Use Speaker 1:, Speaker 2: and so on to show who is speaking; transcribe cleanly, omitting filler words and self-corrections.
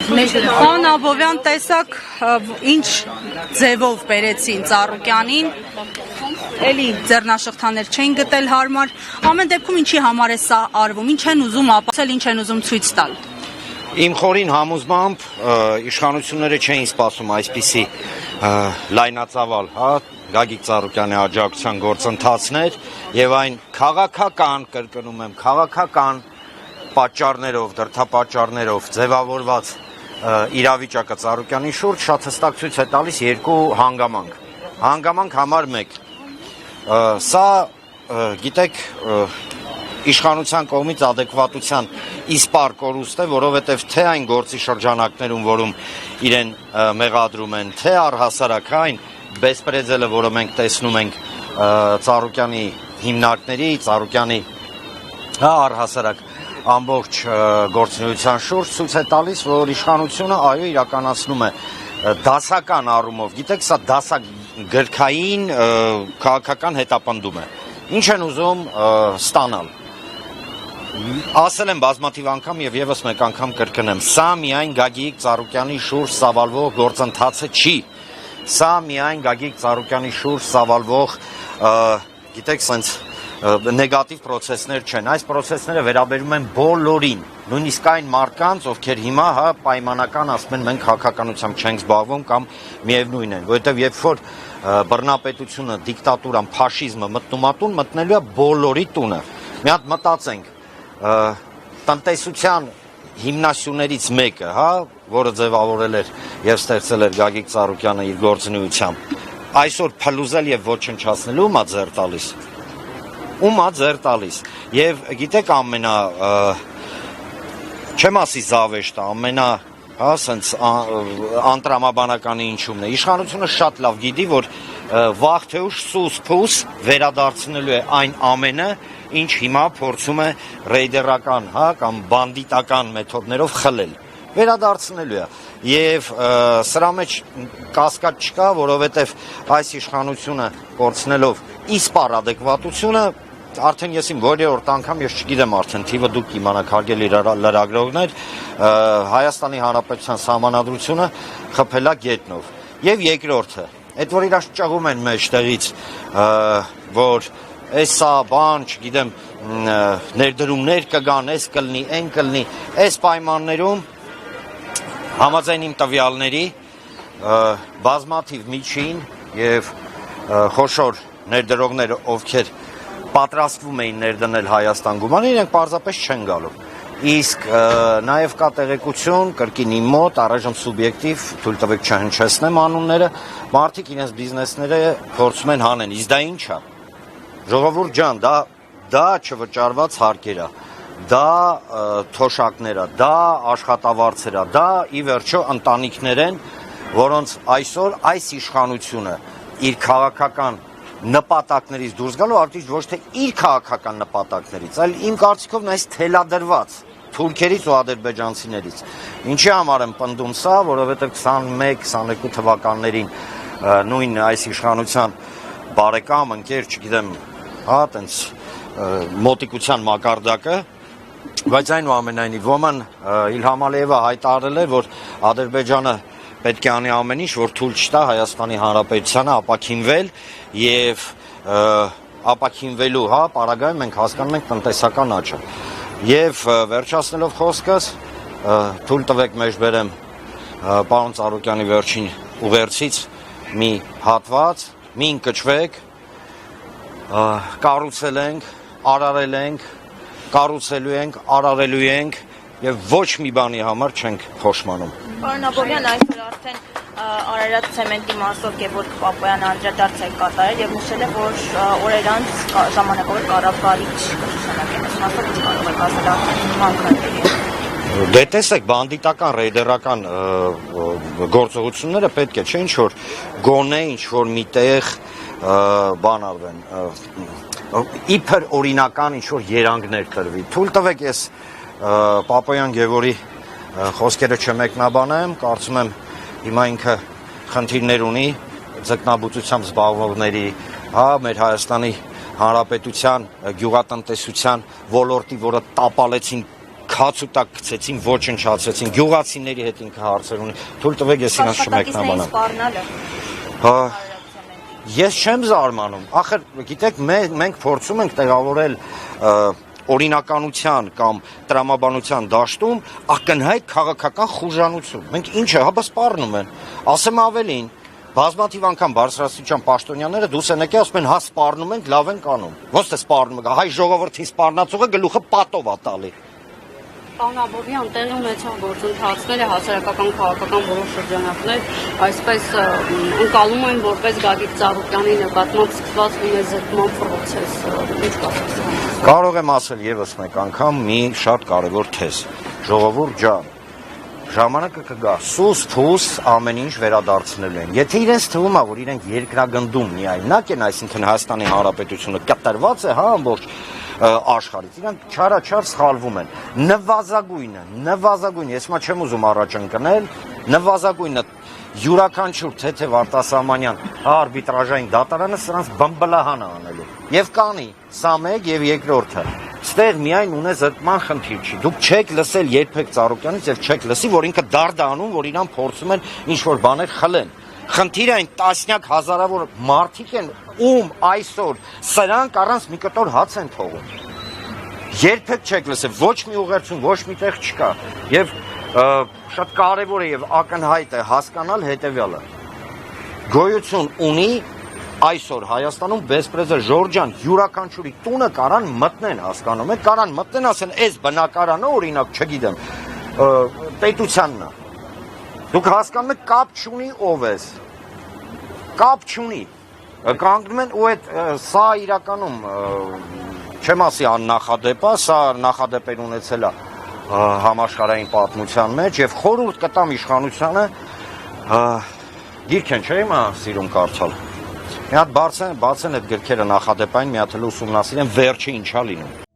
Speaker 1: Պարոն Աբովյան, տեսակ ինչ ձևով բերեցին Ծառուկյանին, էլի ձեռնաշղթաներ չեն գտել հարմար, ամեն դեպքում ինչի համար է սա արվում, ինչ են ուզում ապացուցել, ինչ են ուզում ցույց տալ։
Speaker 2: Իմ խորին համոզմամբ իշխանությունները չէին սպասում այսպիսի լայնածավալ, Գագիկ Ծառուկյանի աջակցության գործընթացներ եւ այն քաղաքական, կրկնում եմ, քաղաքական պատճառներով, դրդապատճառներով ձևավորված իրավիճակը Ծառուկյանի շուրջ շատ հստակ ցույց է տալիս երկու հանգամանք։ Հանգամանք համար 1. Սա, գիտեք, իշխանության կողմից adekvatության իսպար կորուստ է, որովհետև թե այն գործի շրջանակներում, որում իրեն մեղադրում են, թե առհասարակ այն բեսպրեդելը, որը մենք տեսնում ենք Ծառուկյանի հիմնարկների, Ծառուկյանի առհասարակ ամբողջ գործունեության շուրջ ցույց է տալիս, որ իշխանությունը այո իրականացնում է դասական առումով, գիտեք, սա դասագրքային քաղաքական հետապնդում է։ Ինչ են ուզում ստանալ։ Ասել եմ բազմաթիվ անգամ եւ եւս մեկ անգամ կրկնեմ, սա միայն Գագիկ Ծառուկյանի շուրջ սավալվող գործընթացը չի։ Սա միայն Գագիկ Ծառուկյանի շուրջ սավալվող, գիտեք, սենց նեգատիվ պրոցեսներ չեն։ Այս պրոցեսները վերաբերում են բոլորին, նույնիսկ այն մարդկանց, ովքեր հիմա պայմանական ասում են մենք քաղաքականությամբ չենք զբաղվում կամ միևնույն են, որովհետև երբ որ բռնապետությունը, դիկտատուրան, ֆաշիզմը մտնում ատուն, մտնելու է բոլորի տունը։ Մի հատ մտածենք, տնտեսության հիմնասյուներից մեկը, որը ձևավորել էր եւ ստեղծել էր Գագիկ Ծառուկյանը իր գործունեությամբ, այսօր փլուզել եւ ոչնչացնելու ումա ձեռ տալիս։ Ումա ձեռ տալիս։ Եվ գիտեք չեմ ասի զավեշտը, սենց անտրամաբանականի ինչումն է։ Իշխանությունը շատ լավ գիտի, որ վաղ թե ուշ սուս-փուս վերադարձնելու է այն ամենը, ինչ հիմա փորձում է ռեյդերական, կամ բանդիտական մեթոդներով խլել։ Վերադարձնելու է։ Եվ սրա մեջ կասկած չկա, որովհետև այս իշխանությունը կորցնելով իսպար adekvatությունը, արդեն ես իմ որերորդ անգամ, ես չգիտեմ արդեն թիվը դուք իմանաք հարգելի լրագրողներ, Հայաստանի Հանրապետության սահմանադրությունը խփելա գետնով։ Եվ երկրորդը, այդ որ իրաց ճղում են մեջտեղից, որ էսա բան, չգիտեմ, ներդրումներ կգան, էս կլնի, այն կլնի, այս պայմաններում համաձայն իմ տվյալների բազմաթիվ միջին եւ խոշոր ներդրողներ, ովքեր պատրաստվում էին ներդնել Հայաստան գումար, իրենք պարզապես չեն գալու։ Իսկ նաև կա տեղեկություն, կրկին իմ մոտ, առայժմ սուբյեկտիվ, թույլ տվեք չհնչեցնեմ անունները, մարդիկ իրենց բիզնեսները փորձում են հանեն, իսկ դա ինչ է։ Ժողովուրդ ջան, դա չվճարված հարկեր է, դա թոշակներ է, դա աշխատավարձեր է, դա ի վերջո ընտանիքներ են, որոնց այսօր այս իշխանությունը իր քաղաքական նպատակներից դուրս գալու, արդյոք ոչ թե իր քաղաքական նպատակներից, այլ իմ կարծիքով նայած թելադրված թուրքերից ու ադրբեջանցիներից։ Ինչի համար եմ պնդում սա, որովհետև 21-22 թվականներին նույն այս իշխանության բարեկամ, ընկեր, չգիտեմ, տենց մոտիկության մակարդակը, բայց այնուամենայնիվ ոման Իլհամ Ալիևը հայտարարել էր, որ Ադրբեջանը պետք է անի ամեն ինչ, որ թույլ չտա Հայաստանի Հանրապետությանը ապաքինվել եւ ապաքինվելու պարագայում մենք հասկանում ենք տնտեսական աճը։ Եւ վերջացնելով խոսքս, թույլ տվեք մեջբերեմ պարոն Ծառուկյանի վերջին ուղերձից մի հատված, մի ընկճվեք, կառուցել ենք, արարել ենք, կառուցելու ենք, արարելու ենք եւ ոչ մի բանի համար չենք փոշմանում։
Speaker 3: Պարոն Աբովյան, այսօր արդեն Արարատ ցեմենտի մասով Գևորգ Պապոյանը անդրադարձ է կատարել եւ նշել է, որ օրեր անց ժամանակավոր կառավարիչ կշրջանակեն այս մասով ինչ կարող է ասել արդեն հանքարելի։
Speaker 2: Դե տեսեք, բանդիտական ռեյդերական գործողությունները պետք է չէ ինչ որ գոնե ինչ որ միտեղ բան արվեն, իբր օրինական ինչ որ երանգներ տրվի։ Թույլ տվեք ես Պապոյան Գևորգի խոսքերը չմեկնաբանեմ, կարծում եմ հիմա ինքը խնդիրներ ունի ձկնաբուծությամբ զբաղվողների, մեր Հայաստանի Հանրապետության գյուղատնտեսության ոլորտի, որը տապալեցին հացուտակ գցեցին, ոչնչացրեցին, գյուղացիների հետ ինքը հարցեր ունի։ Թույլ տվեք ես իրանց չմեկնաբանեմ։ Հա, ես չեմ զարմանում։ Ախր, գիտեք, մենք փորձում ենք տեղավորել օրինականության կամ տրամաբանության դաշտում ակնհայտ քաղաքական խուժանություն։ Մենք ինչը, հա, սպառնում են։ Ասեմ ավելին, բազմաթիվ անգամ բարձրաստիճան պաշտոնյաները դուս են եկել, ասում են, հա, սպառնում ենք, լավ ենք անում։ Ոնց է սպառնում եք, հայ ժողովրդին սպառնացողը գլուխը պատով ա տալի։
Speaker 4: Պարոն Աբովյան, տեղի ունեցան գործընթացները, հասարակական քաղաքական որոշ շրջանակներ այսպես ընկալում են որպես Գագիկ Ծառուկյանի նկատմամբ սկսված ունեզրկման պրոցես, ինչ կասեք։
Speaker 2: Կարող եմ ասել եւս մեկ անգամ մի շատ կարևոր թեզ։ Ժողովուրդ ջան, ժամանակը կգա, սուս փուս ամեն ինչ վերադարձնելու են։ Եթե իրենց թվում է, որ իրենք երկրագնդում միայնակ են, այսինքն Հայաստանի Հանրապետությունը կտրված է, հա, ամբողջ աշխարհից, իրանք չարաչար սխալվում են։ Նվազագույնը, ես մա չեմ ուզում առաջ ընկնել, նվազագույնը յուրաքանչյուր թեթև արտասահմանյան արբիտրաժային դատարանը սրանց բմբլահան է անելու։ Եվ կանի, սա մեկ եւ երկրորդը։ Ստեղ միայն ունեզրկման խնդիր չի։ Դուք չեք լսել երբեք Ծառուկյանից եւ չեք լսի, որ ինքը դարդ է անում, որ իրան փորձում են ինչ-որ բաներ խլեն։ Խնդիրը այն տասնյակ հազարավոր մարդիկ են, ում այսօր սրանք առանց մի կտոր հաց են թողում։ Երբեք չեք լսել, ոչ մի ուղերձում, ոչ մի տեղ չկա։ Եվ շատ կարևոր է եւ ակնհայտ է հասկանալ հետեւյալը։ Գոյություն ունի այսօր Հայաստանում Բեսպրեզը Ժորժան յուրաքանչյուրի տունը կարան մտնեն, հասկանում եք, կարան մտնեն, ասեն, այս բնակարանը, օրինակ, չգիտեմ, պետությանն է։ Դուք հասկանում եք, կապ չունի ով ես։ Կապ չունի։ Կանգնում են ու այդ սա իրականում չեմ ասի աննախադեպ է, սա նախադեպեր ունեցել է համաշխարհային պատմության մեջ եւ խորհուրդ կտամ իշխանությանը գիրք են չէ՞ հիմա սիրում կարդալ։ Մի հատ բացեն այդ գրքերը նախադեպային մի հատ ուսումնասիրեն վերջը ինչա լինում։